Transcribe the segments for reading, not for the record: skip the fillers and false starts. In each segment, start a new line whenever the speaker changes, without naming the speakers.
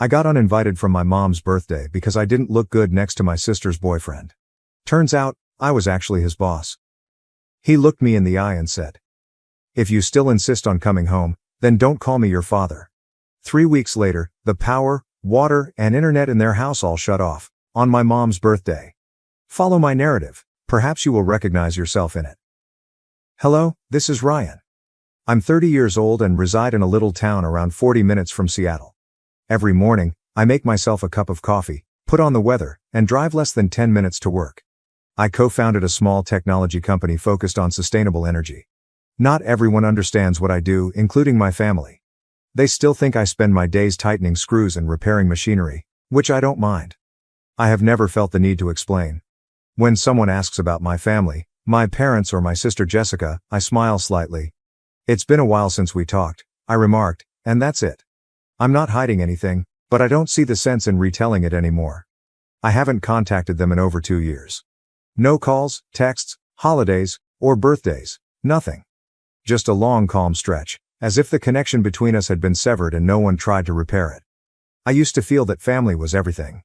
I got uninvited from my mom's birthday because I didn't look good next to my sister's boyfriend. Turns out, I was actually his boss. He looked me in the eye and said, "If you still insist on coming home, then don't call me your father." 3 weeks later, the power, water, and internet in their house all shut off, on my mom's birthday. Follow my narrative, perhaps you will recognize yourself in it. Hello, this is Ryan. I'm 30 years old and reside in a little town around 40 minutes from Seattle. Every morning, I make myself a cup of coffee, put on the weather, and drive less than 10 minutes to work. I co-founded a small technology company focused on sustainable energy. Not everyone understands what I do, including my family. They still think I spend my days tightening screws and repairing machinery, which I don't mind. I have never felt the need to explain. When someone asks about my family, my parents or my sister Jessica, I smile slightly. "It's been a while since we talked," I remarked, and that's it. I'm not hiding anything, but I don't see the sense in retelling it anymore. I haven't contacted them in over 2 years. No calls, texts, holidays, or birthdays, nothing. Just a long calm stretch, as if the connection between us had been severed and no one tried to repair it. I used to feel that family was everything.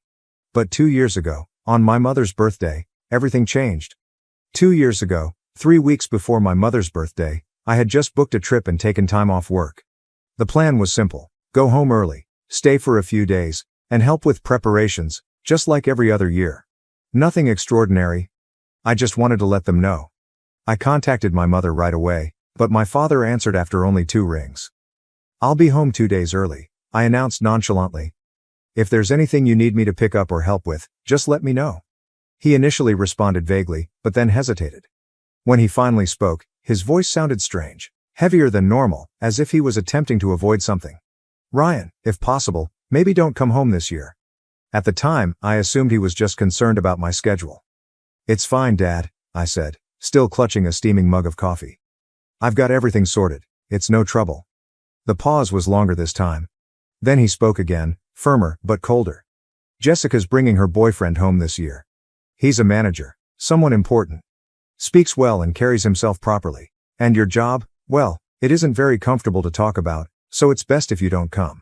But 2 years ago, on my mother's birthday, everything changed. 2 years ago, 3 weeks before my mother's birthday, I had just booked a trip and taken time off work. The plan was simple: go home early, stay for a few days, and help with preparations, just like every other year. Nothing extraordinary. I just wanted to let them know. I contacted my mother right away, but my father answered after only 2 rings. "I'll be home 2 days early," I announced nonchalantly. "If there's anything you need me to pick up or help with, just let me know." He initially responded vaguely, but then hesitated. When he finally spoke, his voice sounded strange, heavier than normal, as if he was attempting to avoid something. "Ryan, if possible, maybe don't come home this year." At the time, I assumed he was just concerned about my schedule. "It's fine, Dad," I said, still clutching a steaming mug of coffee. "I've got everything sorted, it's no trouble." The pause was longer this time. Then he spoke again, firmer, but colder. "Jessica's bringing her boyfriend home this year. He's a manager, someone important. Speaks well and carries himself properly. And your job, well, it isn't very comfortable to talk about, so it's best if you don't come."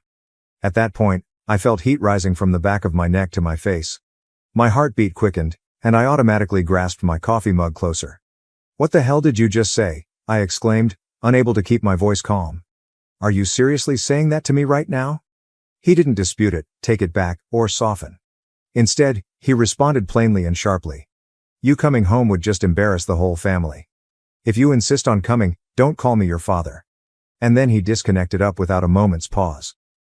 At that point, I felt heat rising from the back of my neck to my face. My heartbeat quickened, and I automatically grasped my coffee mug closer. "What the hell did you just say?" I exclaimed, unable to keep my voice calm. "Are you seriously saying that to me right now?" He didn't dispute it, take it back, or soften. Instead, he responded plainly and sharply. "You coming home would just embarrass the whole family. If you insist on coming, don't call me your father." And then he disconnected up without a moment's pause.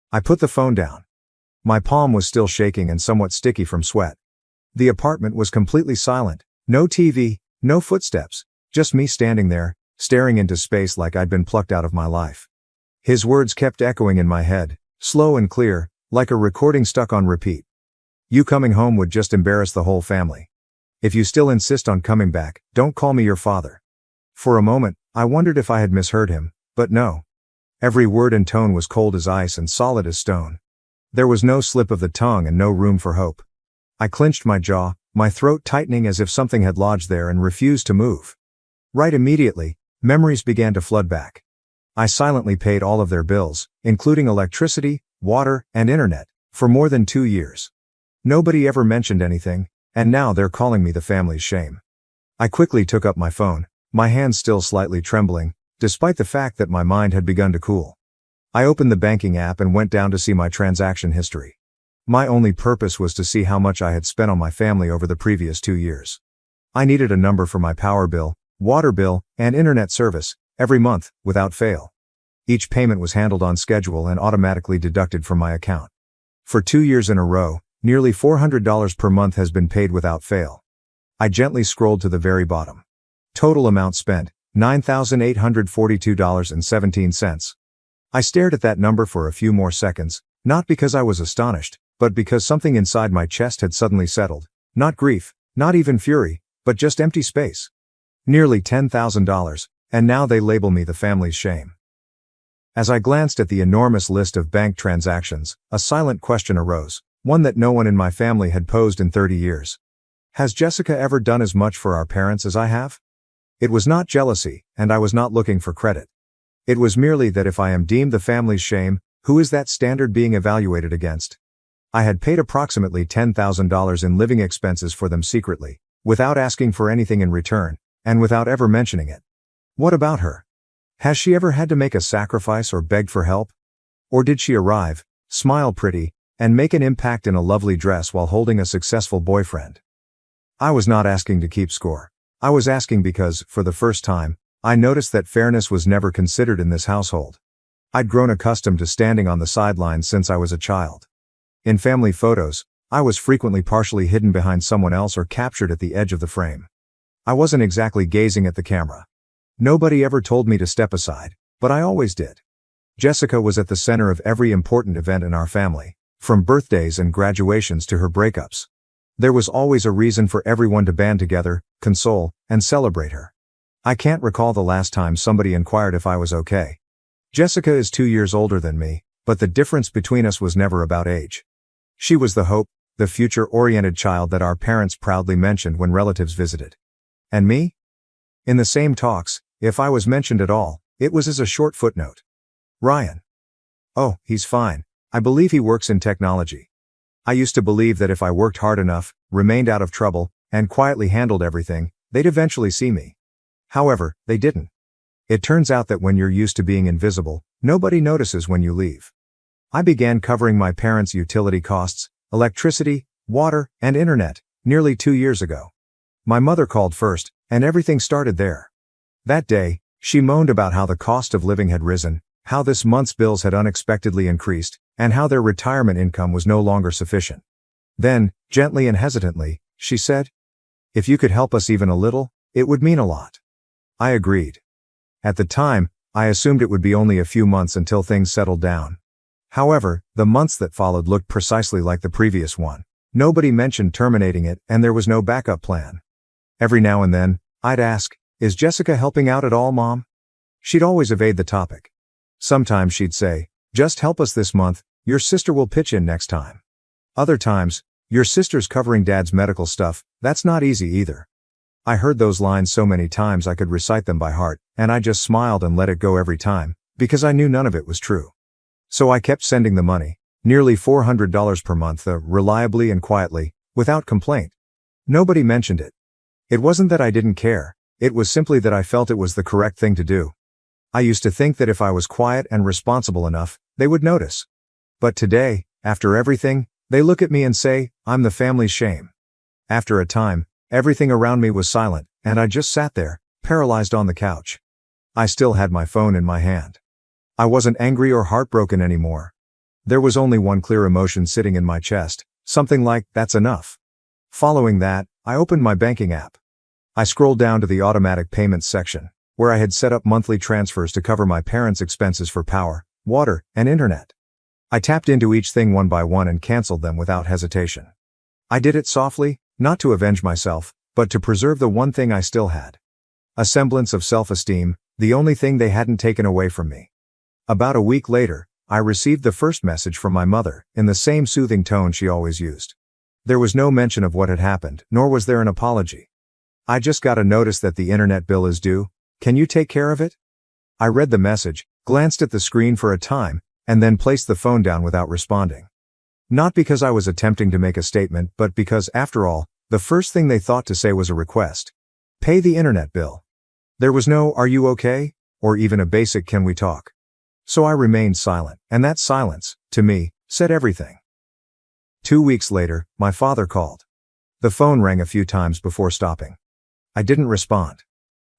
I put the phone down. My palm was still shaking and somewhat sticky from sweat. The apartment was completely silent, no TV, no footsteps, just me standing there, staring into space like I'd been plucked out of my life. His words kept echoing in my head, slow and clear, like a recording stuck on repeat. "You coming home would just embarrass the whole family. If you still insist on coming back, don't call me your father." For a moment, I wondered if I had misheard him, but no. Every word and tone was cold as ice and solid as stone. There was no slip of the tongue and no room for hope. I clenched my jaw, my throat tightening as if something had lodged there and refused to move. Right immediately, memories began to flood back. I silently paid all of their bills, including electricity, water, and internet, for more than 2 years. Nobody ever mentioned anything, and now they're calling me the family's shame. I quickly took up my phone, my hands still slightly trembling, despite the fact that my mind had begun to cool. I opened the banking app and went down to see my transaction history. My only purpose was to see how much I had spent on my family over the previous 2 years. I needed a number for my power bill, water bill, and internet service, every month, without fail. Each payment was handled on schedule and automatically deducted from my account. For 2 years in a row, nearly $400 per month has been paid without fail. I gently scrolled to the very bottom. Total amount spent, $9,842.17. I stared at that number for a few more seconds, not because I was astonished, but because something inside my chest had suddenly settled. Not grief, not even fury, but just empty space. Nearly $10,000, and now they label me the family's shame. As I glanced at the enormous list of bank transactions, a silent question arose, one that no one in my family had posed in 30 years. Has Jessica ever done as much for our parents as I have? It was not jealousy, and I was not looking for credit. It was merely that if I am deemed the family's shame, who is that standard being evaluated against? I had paid approximately $10,000 in living expenses for them secretly, without asking for anything in return, and without ever mentioning it. What about her? Has she ever had to make a sacrifice or begged for help? Or did she arrive, smile pretty, and make an impact in a lovely dress while holding a successful boyfriend? I was not asking to keep score. I was asking because, for the first time, I noticed that fairness was never considered in this household. I'd grown accustomed to standing on the sidelines since I was a child. In family photos, I was frequently partially hidden behind someone else or captured at the edge of the frame. I wasn't exactly gazing at the camera. Nobody ever told me to step aside, but I always did. Jessica was at the center of every important event in our family, from birthdays and graduations to her breakups. There was always a reason for everyone to band together, console, and celebrate her. I can't recall the last time somebody inquired if I was okay. Jessica is 2 years older than me, but the difference between us was never about age. She was the hope, the future-oriented child that our parents proudly mentioned when relatives visited. And me? In the same talks, if I was mentioned at all, it was as a short footnote. Ryan. Oh, he's fine. I believe he works in technology. I used to believe that if I worked hard enough, remained out of trouble, and quietly handled everything, they'd eventually see me. However, they didn't. It turns out that when you're used to being invisible, nobody notices when you leave. I began covering my parents' utility costs, electricity, water, and internet, nearly 2 years ago. My mother called first, and everything started there. That day, she moaned about how the cost of living had risen, how this month's bills had unexpectedly increased, and how their retirement income was no longer sufficient. Then, gently and hesitantly, she said, "If you could help us even a little, it would mean a lot." I agreed. At the time, I assumed it would be only a few months until things settled down. However, the months that followed looked precisely like the previous one. Nobody mentioned terminating it, and there was no backup plan. Every now and then, I'd ask, "Is Jessica helping out at all, Mom?" She'd always evade the topic. Sometimes she'd say, "Just help us this month, your sister will pitch in next time." Other times, "Your sister's covering Dad's medical stuff, that's not easy either." I heard those lines so many times I could recite them by heart, and I just smiled and let it go every time, because I knew none of it was true. So I kept sending the money, nearly $400 per month, reliably and quietly, without complaint. Nobody mentioned it. It wasn't that I didn't care, it was simply that I felt it was the correct thing to do. I used to think that if I was quiet and responsible enough, they would notice. But today, after everything, they look at me and say, I'm the family's shame. After a time, everything around me was silent, and I just sat there, paralyzed on the couch. I still had my phone in my hand. I wasn't angry or heartbroken anymore. There was only one clear emotion sitting in my chest, something like, that's enough. Following that, I opened my banking app. I scrolled down to the automatic payments section, where I had set up monthly transfers to cover my parents' expenses for power, water, and internet. I tapped into each thing one by one and canceled them without hesitation. I did it softly, not to avenge myself, but to preserve the one thing I still had. A semblance of self-esteem, the only thing they hadn't taken away from me. About a week later, I received the first message from my mother, in the same soothing tone she always used. There was no mention of what had happened, nor was there an apology. I just got a notice that the internet bill is due. Can you take care of it? I read the message, glanced at the screen for a time, and then placed the phone down without responding. Not because I was attempting to make a statement, but because, after all, the first thing they thought to say was a request. Pay the internet bill. There was no, are you okay? Or even a basic, can we talk? So I remained silent, and that silence, to me, said everything. 2 weeks later, my father called. The phone rang a few times before stopping. I didn't respond.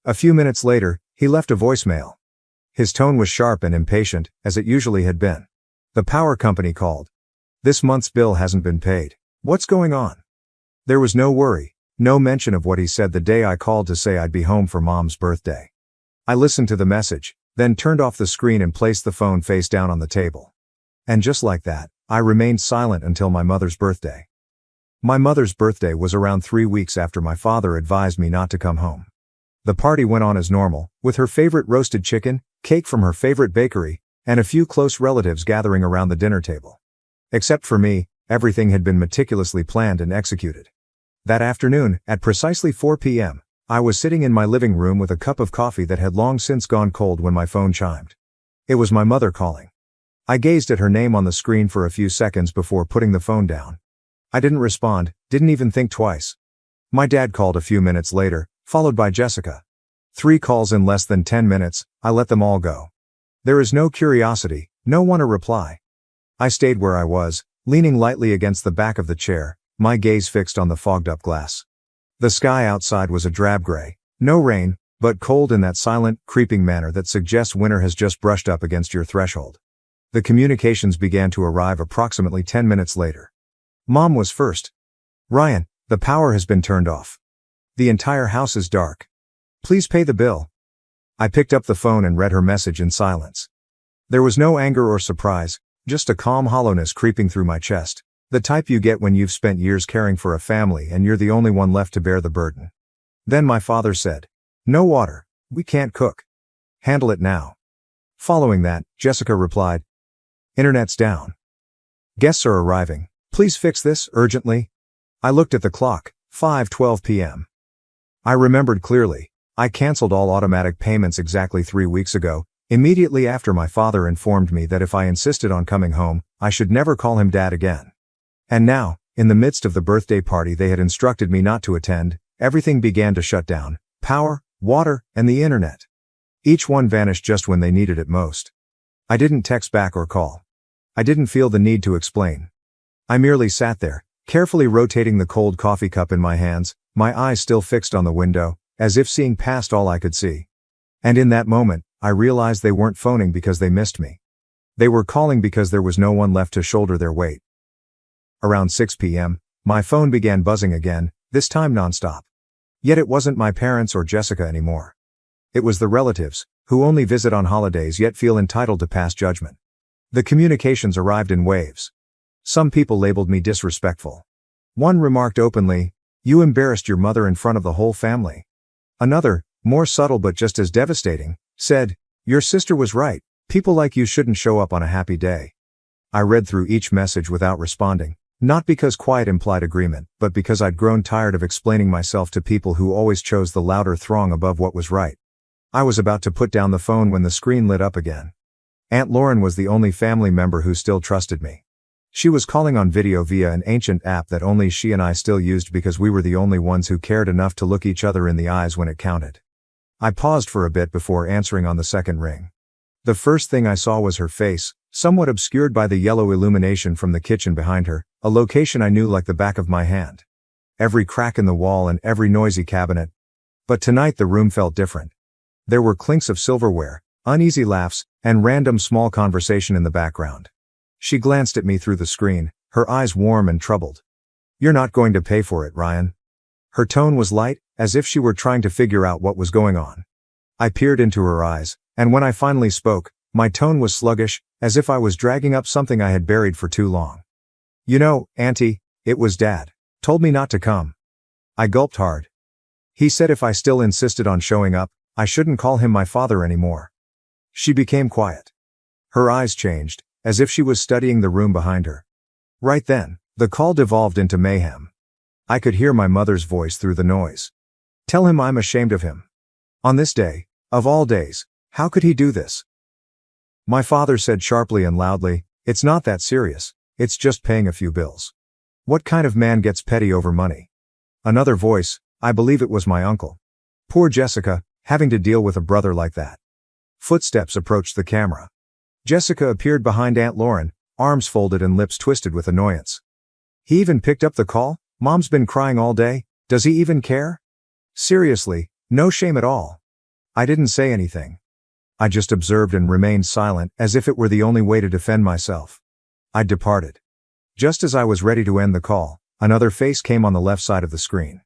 A few minutes later, he left a voicemail. His tone was sharp and impatient, as it usually had been. The power company called. This month's bill hasn't been paid. What's going on? There was no worry, no mention of what he said the day I called to say I'd be home for Mom's birthday. I listened to the message, then turned off the screen and placed the phone face down on the table. And just like that, I remained silent until my mother's birthday. My mother's birthday was around 3 weeks after my father advised me not to come home. The party went on as normal, with her favorite roasted chicken, cake from her favorite bakery, and a few close relatives gathering around the dinner table. Except for me, everything had been meticulously planned and executed. That afternoon, at precisely 4 p.m., I was sitting in my living room with a cup of coffee that had long since gone cold when my phone chimed. It was my mother calling. I gazed at her name on the screen for a few seconds before putting the phone down. I didn't respond, didn't even think twice. My dad called a few minutes later, followed by Jessica. 3 calls in less than 10 minutes, I let them all go. There is no curiosity, no one to reply. I stayed where I was, leaning lightly against the back of the chair, my gaze fixed on the fogged-up glass. The sky outside was a drab gray. No rain, but cold in that silent, creeping manner that suggests winter has just brushed up against your threshold. The communications began to arrive approximately 10 minutes later. Mom was first. "Ryan, the power has been turned off. The entire house is dark. Please pay the bill." I picked up the phone and read her message in silence. There was no anger or surprise, just a calm hollowness creeping through my chest, the type you get when you've spent years caring for a family and you're the only one left to bear the burden. Then my father said, "No water, we can't cook. Handle it now." Following that, Jessica replied, "Internet's down. Guests are arriving. Please fix this, urgently." I looked at the clock, 5:12 p.m. I remembered clearly, I canceled all automatic payments exactly 3 weeks ago, immediately after my father informed me that if I insisted on coming home, I should never call him Dad again. And now, in the midst of the birthday party they had instructed me not to attend, everything began to shut down: power, water, and the internet. Each one vanished just when they needed it most. I didn't text back or call. I didn't feel the need to explain. I merely sat there, carefully rotating the cold coffee cup in my hands, my eyes still fixed on the window, as if seeing past all I could see. And in that moment, I realized they weren't phoning because they missed me. They were calling because there was no one left to shoulder their weight. Around 6 p.m., my phone began buzzing again, this time nonstop. Yet it wasn't my parents or Jessica anymore. It was the relatives, who only visit on holidays yet feel entitled to pass judgment. The communications arrived in waves. Some people labeled me disrespectful. One remarked openly, "You embarrassed your mother in front of the whole family." Another, more subtle but just as devastating, said, "Your sister was right, people like you shouldn't show up on a happy day." I read through each message without responding, not because quiet implied agreement, but because I'd grown tired of explaining myself to people who always chose the louder throng above what was right. I was about to put down the phone when the screen lit up again. Aunt Lauren was the only family member who still trusted me. She was calling on video via an ancient app that only she and I still used because we were the only ones who cared enough to look each other in the eyes when it counted. I paused for a bit before answering on the second ring. The first thing I saw was her face, somewhat obscured by the yellow illumination from the kitchen behind her, a location I knew like the back of my hand. Every crack in the wall and every noisy cabinet. But tonight the room felt different. There were clinks of silverware, uneasy laughs, and random small conversation in the background. She glanced at me through the screen, her eyes warm and troubled. "You're not going to pay for it, Ryan." Her tone was light, as if she were trying to figure out what was going on. I peered into her eyes, and when I finally spoke, my tone was sluggish, as if I was dragging up something I had buried for too long. "You know, Auntie, it was Dad. Told me not to come." I gulped hard. He said if I still insisted on showing up, I shouldn't call him my father anymore. She became quiet. Her eyes changed, as if she was studying the room behind her. Right then, the call devolved into mayhem. I could hear my mother's voice through the noise. "Tell him I'm ashamed of him. On this day, of all days, how could he do this?" My father said sharply and loudly, "It's not that serious, it's just paying a few bills. What kind of man gets petty over money?" Another voice, I believe it was my uncle. "Poor Jessica, having to deal with a brother like that." Footsteps approached the camera. Jessica appeared behind Aunt Lauren, arms folded and lips twisted with annoyance. "He even picked up the call? Mom's been crying all day, does he even care? Seriously, no shame at all." I didn't say anything. I just observed and remained silent, as if it were the only way to defend myself. I departed. Just as I was ready to end the call, another face came on the left side of the screen.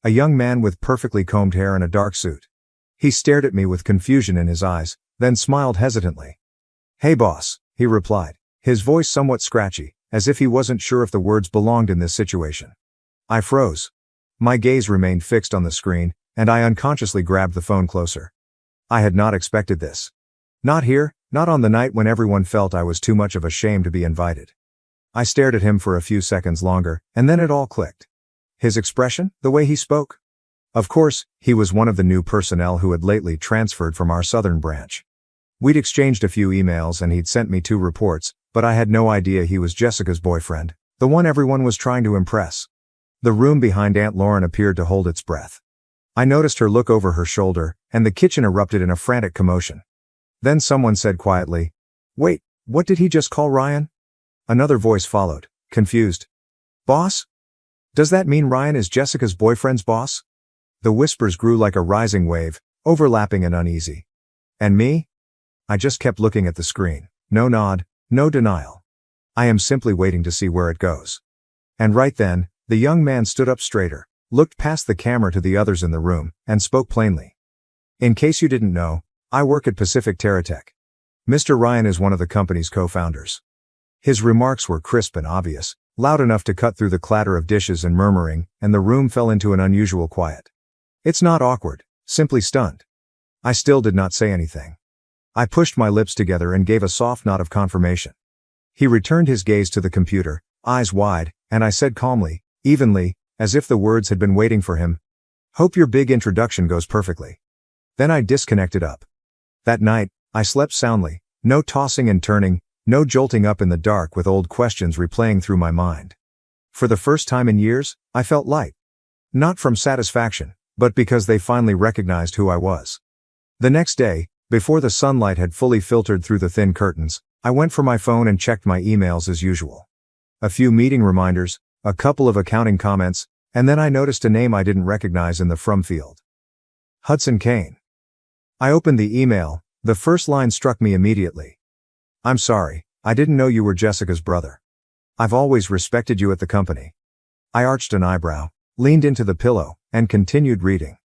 A young man with perfectly combed hair and a dark suit. He stared at me with confusion in his eyes, then smiled hesitantly. "Hey boss," he replied, his voice somewhat scratchy, as if he wasn't sure if the words belonged in this situation. I froze. My gaze remained fixed on the screen, and I unconsciously grabbed the phone closer. I had not expected this. Not here, not on the night when everyone felt I was too much of a shame to be invited. I stared at him for a few seconds longer, and then it all clicked. His expression, the way he spoke. Of course, he was one of the new personnel who had lately transferred from our southern branch. We'd exchanged a few emails and he'd sent me 2 reports, but I had no idea he was Jessica's boyfriend, the one everyone was trying to impress. The room behind Aunt Lauren appeared to hold its breath. I noticed her look over her shoulder, and the kitchen erupted in a frantic commotion. Then someone said quietly, "Wait, what did he just call Ryan?" Another voice followed, confused. "Boss? Does that mean Ryan is Jessica's boyfriend's boss?" The whispers grew like a rising wave, overlapping and uneasy. And me? I just kept looking at the screen. No nod, no denial. I am simply waiting to see where it goes. And right then, the young man stood up straighter, looked past the camera to the others in the room, and spoke plainly. "In case you didn't know, I work at Pacific TerraTech. Mr. Ryan is one of the company's co-founders." His remarks were crisp and obvious, loud enough to cut through the clatter of dishes and murmuring, and the room fell into an unusual quiet. It's not awkward, simply stunned. I still did not say anything. I pushed my lips together and gave a soft nod of confirmation. He returned his gaze to the computer, eyes wide, and I said calmly, evenly, as if the words had been waiting for him, "Hope your big introduction goes perfectly." Then I disconnected up. That night, I slept soundly, no tossing and turning, no jolting up in the dark with old questions replaying through my mind. For the first time in years, I felt light. Not from satisfaction, but because they finally recognized who I was. The next day, before the sunlight had fully filtered through the thin curtains, I went for my phone and checked my emails as usual. A few meeting reminders, a couple of accounting comments, and then I noticed a name I didn't recognize in the from field. Hudson Kane. I opened the email. The first line struck me immediately. "I'm sorry, I didn't know you were Jessica's brother. I've always respected you at the company." I arched an eyebrow, leaned into the pillow, and continued reading.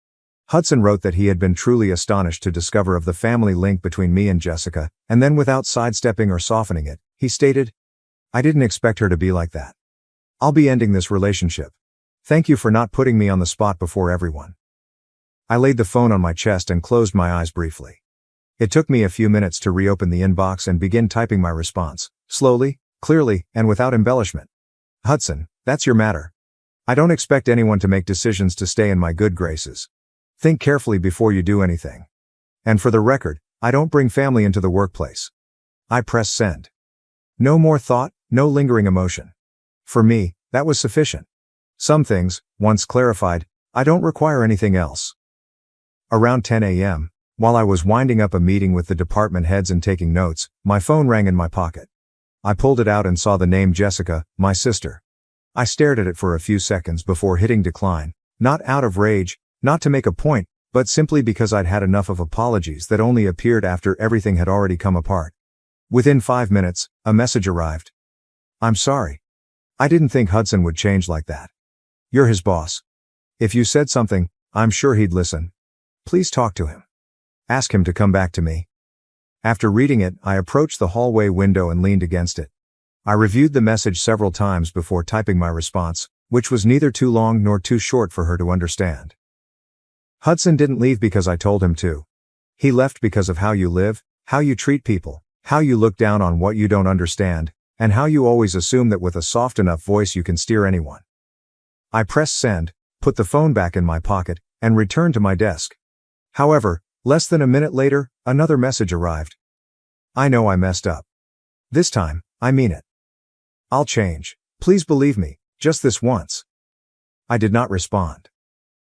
Hudson wrote that he had been truly astonished to discover of the family link between me and Jessica, and then without sidestepping or softening it, he stated, "I didn't expect her to be like that. I'll be ending this relationship. Thank you for not putting me on the spot before everyone." I laid the phone on my chest and closed my eyes briefly. It took me a few minutes to reopen the inbox and begin typing my response, slowly, clearly, and without embellishment. "Hudson, that's your matter. I don't expect anyone to make decisions to stay in my good graces. Think carefully before you do anything. And for the record, I don't bring family into the workplace." I pressed send. No more thought, no lingering emotion. For me, that was sufficient. Some things, once clarified, I don't require anything else. Around 10 a.m., while I was winding up a meeting with the department heads and taking notes, my phone rang in my pocket. I pulled it out and saw the name Jessica, my sister. I stared at it for a few seconds before hitting decline, not out of rage, not to make a point, but simply because I'd had enough of apologies that only appeared after everything had already come apart. Within 5 minutes, a message arrived. "I'm sorry. I didn't think Hudson would change like that. You're his boss. If you said something, I'm sure he'd listen. Please talk to him. Ask him to come back to me." After reading it, I approached the hallway window and leaned against it. I reviewed the message several times before typing my response, which was neither too long nor too short for her to understand. "Hudson didn't leave because I told him to. He left because of how you live, how you treat people, how you look down on what you don't understand, and how you always assume that with a soft enough voice you can steer anyone." I pressed send, put the phone back in my pocket, and returned to my desk. However, less than a minute later, another message arrived. "I know I messed up. This time, I mean it. I'll change. Please believe me, just this once." I did not respond.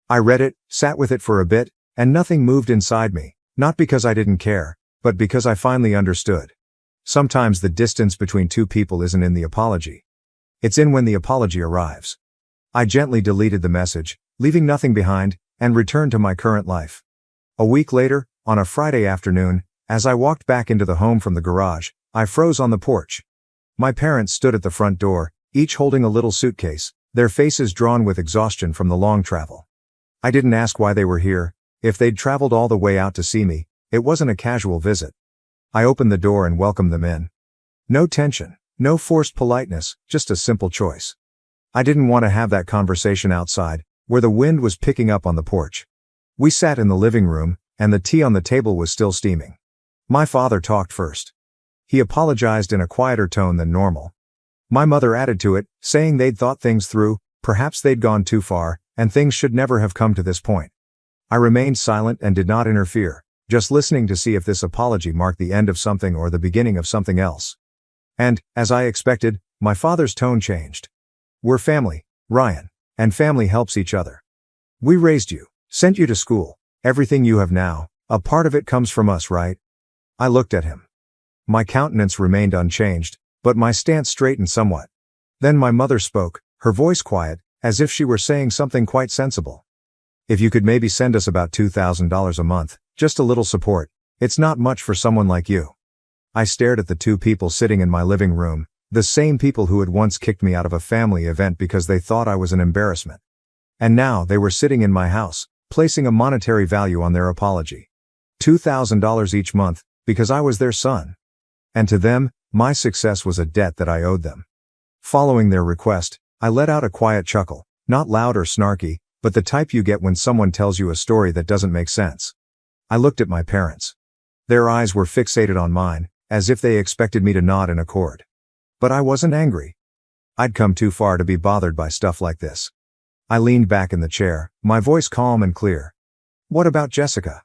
I read it, sat with it for a bit, and nothing moved inside me, not because I didn't care, but because I finally understood. Sometimes the distance between two people isn't in the apology. It's in when the apology arrives. I gently deleted the message, leaving nothing behind, and returned to my current life. A week later, on a Friday afternoon, as I walked back into the home from the garage, I froze on the porch. My parents stood at the front door, each holding a little suitcase, their faces drawn with exhaustion from the long travel. I didn't ask why they were here. If they'd traveled all the way out to see me, it wasn't a casual visit. I opened the door and welcomed them in. No tension, no forced politeness, just a simple choice. I didn't want to have that conversation outside, where the wind was picking up on the porch. We sat in the living room, and the tea on the table was still steaming. My father talked first. He apologized in a quieter tone than normal. My mother added to it, saying they'd thought things through, perhaps they'd gone too far, and things should never have come to this point. I remained silent and did not interfere, just listening to see if this apology marked the end of something or the beginning of something else. And, as I expected, my father's tone changed. "We're family, Ryan, and family helps each other. We raised you, sent you to school, everything you have now, a part of it comes from us, right?" I looked at him. My countenance remained unchanged, but my stance straightened somewhat. Then my mother spoke, her voice quiet, as if she were saying something quite sensible. "If you could maybe send us about $2,000 a month, just a little support. It's not much for someone like you." I stared at the two people sitting in my living room, the same people who had once kicked me out of a family event because they thought I was an embarrassment. And now they were sitting in my house, placing a monetary value on their apology. $2,000 each month, because I was their son. And to them, my success was a debt that I owed them. Following their request, I let out a quiet chuckle, not loud or snarky, but the type you get when someone tells you a story that doesn't make sense. I looked at my parents. Their eyes were fixated on mine, as if they expected me to nod in accord. But I wasn't angry. I'd come too far to be bothered by stuff like this. I leaned back in the chair, my voice calm and clear. "What about Jessica?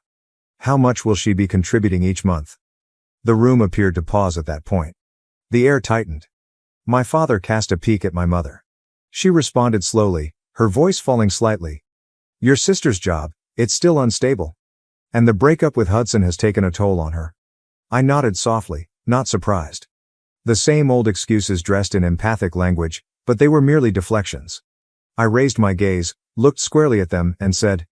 How much will she be contributing each month?" The room appeared to pause at that point. The air tightened. My father cast a peek at my mother. She responded slowly, her voice falling slightly. "Your sister's job, it's still unstable. And the breakup with Hudson has taken a toll on her." I nodded softly, not surprised. The same old excuses dressed in empathic language, but they were merely deflections. I raised my gaze, looked squarely at them, and said,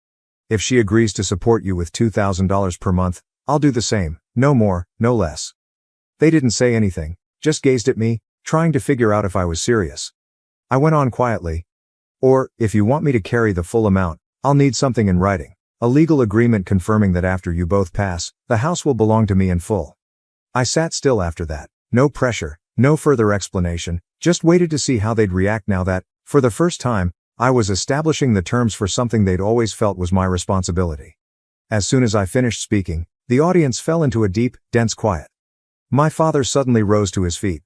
"If she agrees to support you with $2,000 per month, I'll do the same, no more, no less." They didn't say anything, just gazed at me, trying to figure out if I was serious. I went on quietly. "Or, if you want me to carry the full amount, I'll need something in writing. A legal agreement confirming that after you both pass, the house will belong to me in full." I sat still after that, no pressure, no further explanation, just waited to see how they'd react now that, for the first time, I was establishing the terms for something they'd always felt was my responsibility. As soon as I finished speaking, the audience fell into a deep, dense quiet. My father suddenly rose to his feet.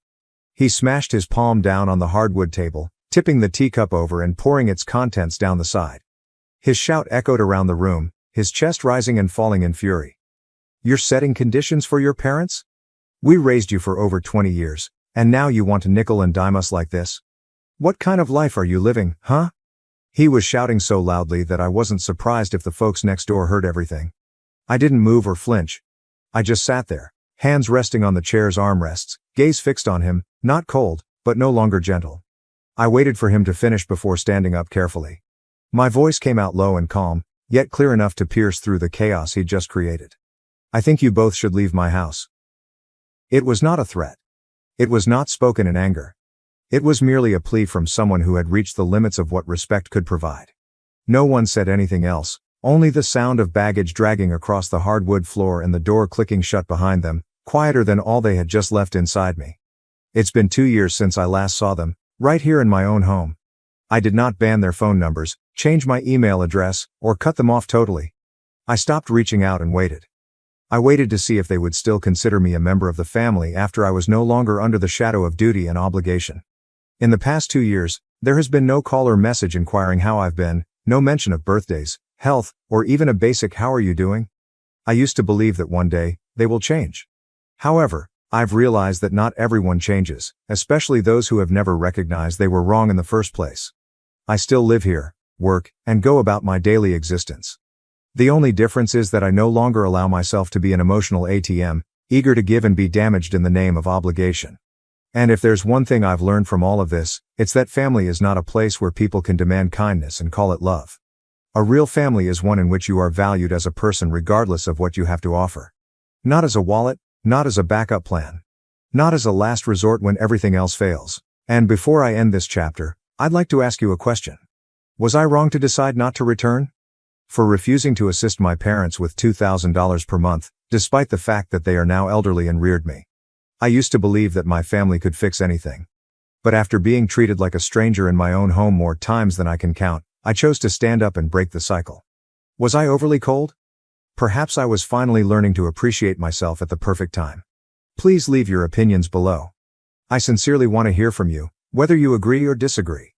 He smashed his palm down on the hardwood table, tipping the teacup over and pouring its contents down the side. His shout echoed around the room, his chest rising and falling in fury. "You're setting conditions for your parents? We raised you for over 20 years, and now you want to nickel and dime us like this? What kind of life are you living, huh?" He was shouting so loudly that I wasn't surprised if the folks next door heard everything. I didn't move or flinch. I just sat there, hands resting on the chair's armrests, gaze fixed on him, not cold, but no longer gentle. I waited for him to finish before standing up carefully. My voice came out low and calm, yet clear enough to pierce through the chaos he'd just created. "I think you both should leave my house." It was not a threat. It was not spoken in anger. It was merely a plea from someone who had reached the limits of what respect could provide. No one said anything else, only the sound of baggage dragging across the hardwood floor and the door clicking shut behind them, quieter than all they had just left inside me. It's been 2 years since I last saw them, right here in my own home. I did not ban their phone numbers, change my email address, or cut them off totally. I stopped reaching out and waited. I waited to see if they would still consider me a member of the family after I was no longer under the shadow of duty and obligation. In the past 2 years, there has been no call or message inquiring how I've been, no mention of birthdays, health, or even a basic "how are you doing?" I used to believe that one day, they will change. However, I've realized that not everyone changes, especially those who have never recognized they were wrong in the first place. I still live here, work, and go about my daily existence. The only difference is that I no longer allow myself to be an emotional ATM, eager to give and be damaged in the name of obligation. And if there's one thing I've learned from all of this, it's that family is not a place where people can demand kindness and call it love. A real family is one in which you are valued as a person regardless of what you have to offer. Not as a wallet, not as a backup plan. Not as a last resort when everything else fails. And before I end this chapter, I'd like to ask you a question. Was I wrong to decide not to return? For refusing to assist my parents with $2,000 per month, despite the fact that they are now elderly and reared me. I used to believe that my family could fix anything. But after being treated like a stranger in my own home more times than I can count, I chose to stand up and break the cycle. Was I overly cold? Perhaps I was finally learning to appreciate myself at the perfect time. Please leave your opinions below. I sincerely want to hear from you, whether you agree or disagree.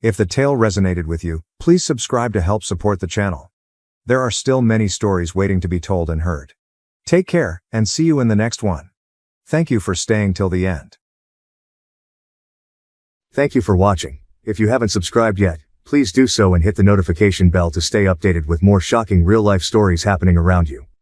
If the tale resonated with you, please subscribe to help support the channel. There are still many stories waiting to be told and heard. Take care, and see you in the next one. Thank you for staying till the end. Thank you for watching. If you haven't subscribed yet, please do so and hit the notification bell to stay updated with more shocking real-life stories happening around you.